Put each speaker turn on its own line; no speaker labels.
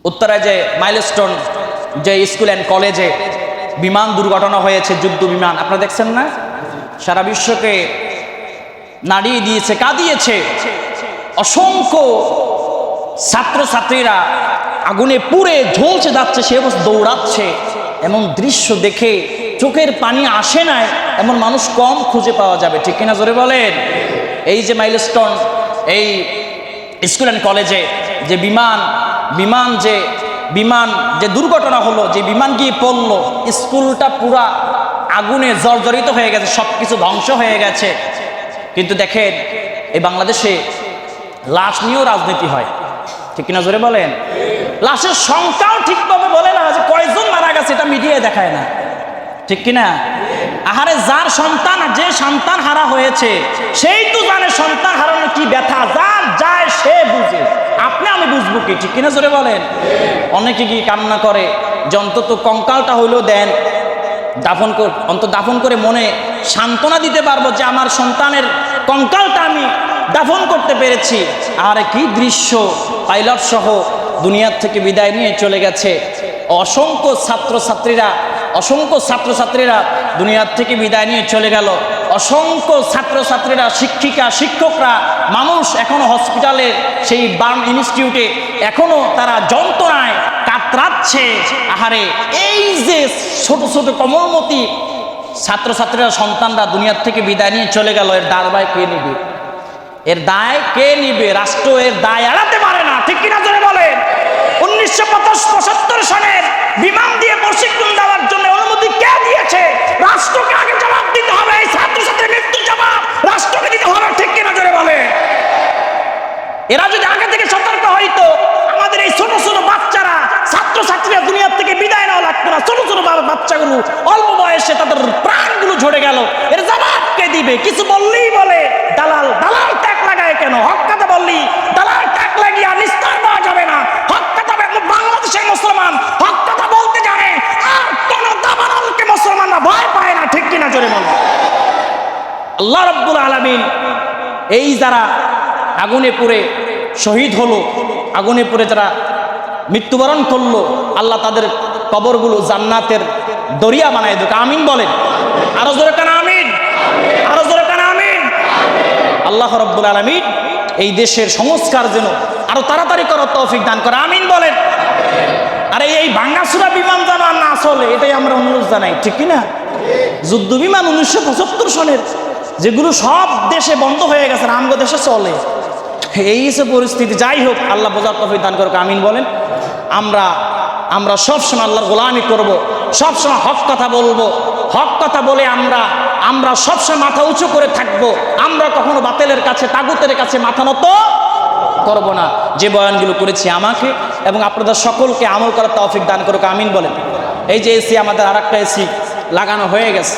উত্তরায় যে মাইলস্টোন যে স্কুল অ্যান্ড কলেজে বিমান দুর্ঘটনা হয়েছে, যুদ্ধ বিমান, আপনারা দেখছেন না? সারা বিশ্বকে নাড়িয়ে দিয়েছে, কাঁদিয়েছে। অসংখ্য ছাত্রছাত্রীরা আগুনে পুড়ে ঝলসে যাচ্ছে, সে অবস্থা দৌড়াচ্ছে। এমন দৃশ্য দেখে চোখের পানি আসে না এমন মানুষ কম খুঁজে পাওয়া যাবে, ঠিক কিনা জোরে বলেন? এই যে মাইলস্টোন এই স্কুল অ্যান্ড কলেজে যে বিমান যে দুর্ঘটনা হলো, যে বিমান গিয়ে পড়লো, স্কুলটা পুরা আগুনে জর্জরিত হয়ে গেছে, সব কিছু ধ্বংস হয়ে গেছে। কিন্তু দেখেন এই বাংলাদেশে লাশ নিয়েও রাজনীতি হয়, ঠিক কিনা জোরে বলেন? লাশের সংখ্যাও ঠিকভাবে বলে না, যে কয়জন মারা গেছে এটা মিডিয়ায় দেখায় না, ঠিক কিনা? আহারে যার সন্তান, যে সন্তান হারা হয়েছে সেই তো জানে সন্তান হারানো কি ব্যথা, যার যায় সে বুঝে, আপনি আমি বুঝবো কি, ঠিক কিনা জোরে বলেন? অনেকে কি কান্না করে যে অন্তত কঙ্কালটা হইলেও দেন, দাফন করে মনে সান্ত্বনা দিতে পারবো যে আমার সন্তানের কঙ্কালটা আমি দাফন করতে পেরেছি। আর কি দৃশ্য, পাইলট সহ দুনিয়ার থেকে বিদায় নিয়ে চলে গেছে। অসংখ্য ছাত্রছাত্রীরা দুনিয়ার থেকে বিদায় নিয়ে চলে গেল। অসংখ্য ছাত্রছাত্রীরা, শিক্ষকরা, মানুষ এখনো হসপিটালে, সেই বার্ন ইনস্টিটিউটে এখনো তারা যন্ত্রণায় কাতরাচ্ছে। আহারে এই যে ছোট ছোট কমলমতি ছাত্রছাত্রীরা, সন্তানরা দুনিয়ার থেকে বিদায় নিয়ে চলে গেল, এর দায় কে নিবে? এর দায় কে নিবে? রাষ্ট্র এর দায় এড়াতে পারে না, ঠিক কিনা জোরে বলেন? 1975 সালের বিমান দিয়ে প্রশিক্ষণ দেওয়ার জন্য অনুমতি কে দিয়েছে? রাষ্ট্রকে আগে জবাব দিতে হবে। এই ছাত্রছাত্রীর মৃত্যুর জবাব রাষ্ট্রকে দিতে হবে, ঠিক কিনা জোরে বলেন? এরা যদি আগে থেকে সতর্ক হইতো, আমাদের এই ছোট ছোট বাচ্চারা, ছাত্রছাত্রীরা দুনিয়ার থেকে বিদায় নেওয়া লাগতো না। ছোট ছোট বাচ্চাগুলো অল্প বয়সে তাদের প্রাণগুলো ঝরে গেল, এর জবাব কে দিবে? কিছু বললেই বলে দালাল ট্যাগ লাগায় কেন? হক কথা বললি দালাল ট্যাগ লাগিয়ে নিস্তার পাওয়া যাবে না। হক কথা বাংলাদেশের মুসলমান হক কথা বলতে জানে, আর কোন দালালকে মুসলমানরা ভয় পায় না, ঠিক কিনা জোরে বল? আল্লাহ রাব্বুল আলামিন এই যারা আগুনে পুড়ে শহীদ হলো, আগুনে পুড়ে যারা মৃত্যুবরণ করলো, আল্লাহ তাদের কবরগুলো জান্নাতের দরিয়া বানায় দেবে। আমিন বলেন। আরো জোরে কান আমিন, আরো জোরে কান আমিন। আল্লাহ রাব্বুল আলামিন এই দেশের সংস্কার যেন আরো তাড়াতাড়ি করার তৌফিক দান করে, আমিন বলেন। আরে এই ভাঙাচুরা বিমান যেন আর না চলে, এটাই আমরা অনুরোধ জানাই, ঠিক কিনা? যুদ্ধ বিমান 1975 সনের যেগুলো সব দেশে বন্ধ হয়ে গেছে, আমগো দেশে চলে, এই যে পরিস্থিতি। যাই হোক, আল্লাহ বোঝার তৌফিক দান করুক, আমিন বলেন। আমরা সবসময় আল্লাহর গোলামি করব, সবসময় হক কথা বলবো, হক কথা বলে আমরা সবসময় মাথা উঁচু করে থাকবো। আমরা কখনো বাতিলের কাছে, তাগুতের কাছে মাথা নত করব না। যে বয়ানগুলো করেছি আমাকে এবং আপনাদের সকলকে আমল করার তৌফিক দান করুক, আমিন বলেন। এই যে এসি, আমাদের আরেকটা এসি লাগানো হয়ে গেছে।